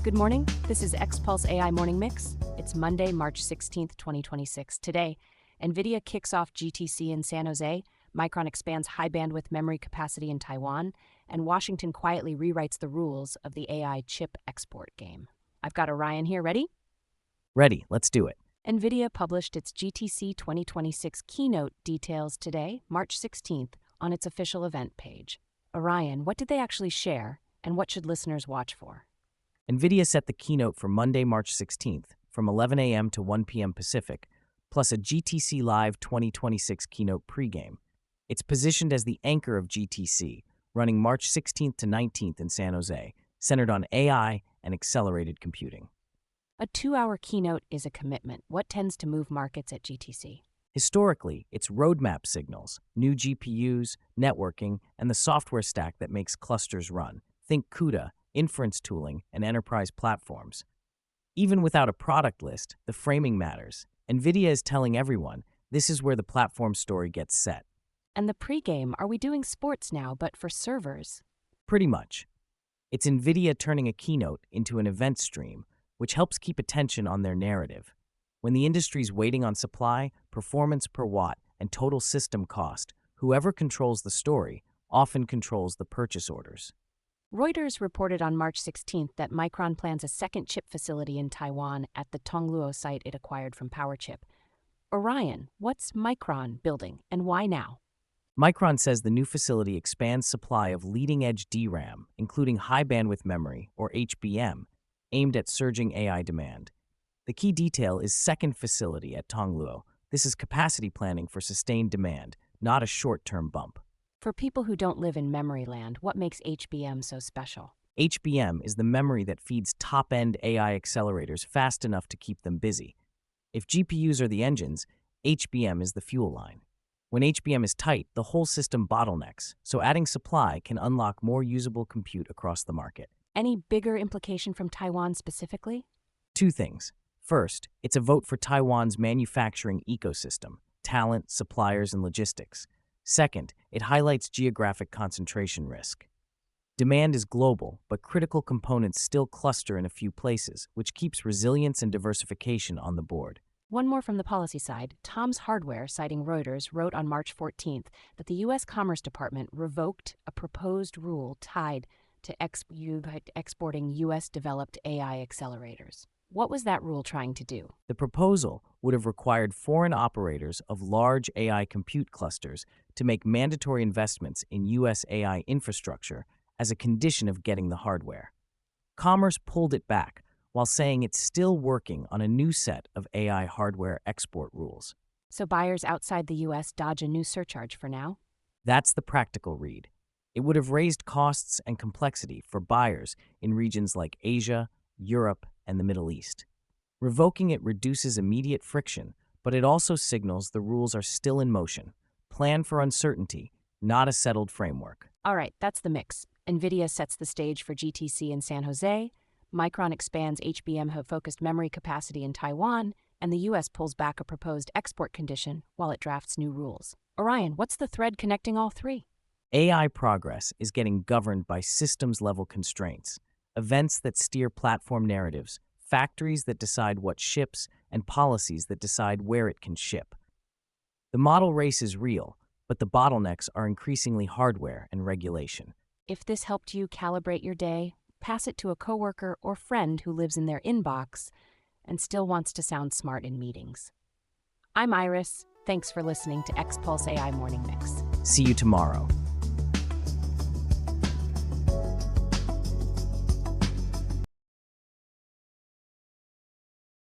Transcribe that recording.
Good morning. This is X-Pulse AI Morning Mix. It's Monday, March 16th, 2026. Today, NVIDIA kicks off GTC in San Jose, Micron expands high-bandwidth memory capacity in Taiwan, and Washington quietly rewrites the rules of the AI chip export game. I've got Orion here. Ready? Ready, let's do it. NVIDIA published its GTC 2026 Keynote details today, March 16th, on its official event page. Orion, what did they actually share, and what should listeners watch for? NVIDIA set the keynote for Monday, March 16th, from 11 a.m. to 1 p.m. Pacific, plus a GTC Live 2026 keynote pregame. It's positioned as the anchor of GTC, running March 16th to 19th in San Jose, centered on AI and accelerated computing. A 2-hour keynote is a commitment. What tends to move markets at GTC? Historically, it's roadmap signals, new GPUs, networking, and the software stack that makes clusters run. Think CUDA, inference tooling, and enterprise platforms. Even without a product list, the framing matters. NVIDIA is telling everyone this is where the platform story gets set. And the pregame, are we doing sports now, but for servers? Pretty much. It's NVIDIA turning a keynote into an event stream, which helps keep attention on their narrative. When the industry's waiting on supply, performance per watt, and total system cost, whoever controls the story often controls the purchase orders. Reuters reported on March 16th that Micron plans a second chip facility in Taiwan at the Tongluo site it acquired from PowerChip. Orion, what's Micron building, and why now? Micron says the new facility expands supply of leading-edge DRAM, including high-bandwidth memory, or HBM, aimed at surging AI demand. The key detail is second facility at Tongluo. This is capacity planning for sustained demand, not a short-term bump. For people who don't live in memory land, what makes HBM so special? HBM is the memory that feeds top-end AI accelerators fast enough to keep them busy. If GPUs are the engines, HBM is the fuel line. When HBM is tight, the whole system bottlenecks, so adding supply can unlock more usable compute across the market. Any bigger implication from Taiwan specifically? Two things. First, it's a vote for Taiwan's manufacturing ecosystem, talent, suppliers, and logistics. Second, it highlights geographic concentration risk. Demand is global, but critical components still cluster in a few places, which keeps resilience and diversification on the board. One more from the policy side. Tom's Hardware, citing Reuters, wrote on March 14th that the U.S. Commerce Department revoked a proposed rule tied to exporting U.S.-developed AI accelerators. What was that rule trying to do? The proposal would have required foreign operators of large AI compute clusters to make mandatory investments in U.S. AI infrastructure as a condition of getting the hardware. Commerce pulled it back while saying it's still working on a new set of AI hardware export rules. So buyers outside the U.S. dodge a new surcharge for now? That's the practical read. It would have raised costs and complexity for buyers in regions like Asia, Europe, and the Middle East. Revoking it reduces immediate friction, but it also signals the rules are still in motion. Plan for uncertainty, not a settled framework. All right, that's the mix. NVIDIA sets the stage for GTC in San Jose, Micron expands HBM-focused memory capacity in Taiwan, and the U.S. pulls back a proposed export condition while it drafts new rules. Orion, what's the thread connecting all three? AI progress is getting governed by systems-level constraints, events that steer platform narratives, factories that decide what ships, and policies that decide where it can ship. The model race is real, but the bottlenecks are increasingly hardware and regulation. If this helped you calibrate your day, pass it to a coworker or friend who lives in their inbox and still wants to sound smart in meetings. I'm Iris. Thanks for listening to X-Pulse AI Morning Mix. See you tomorrow.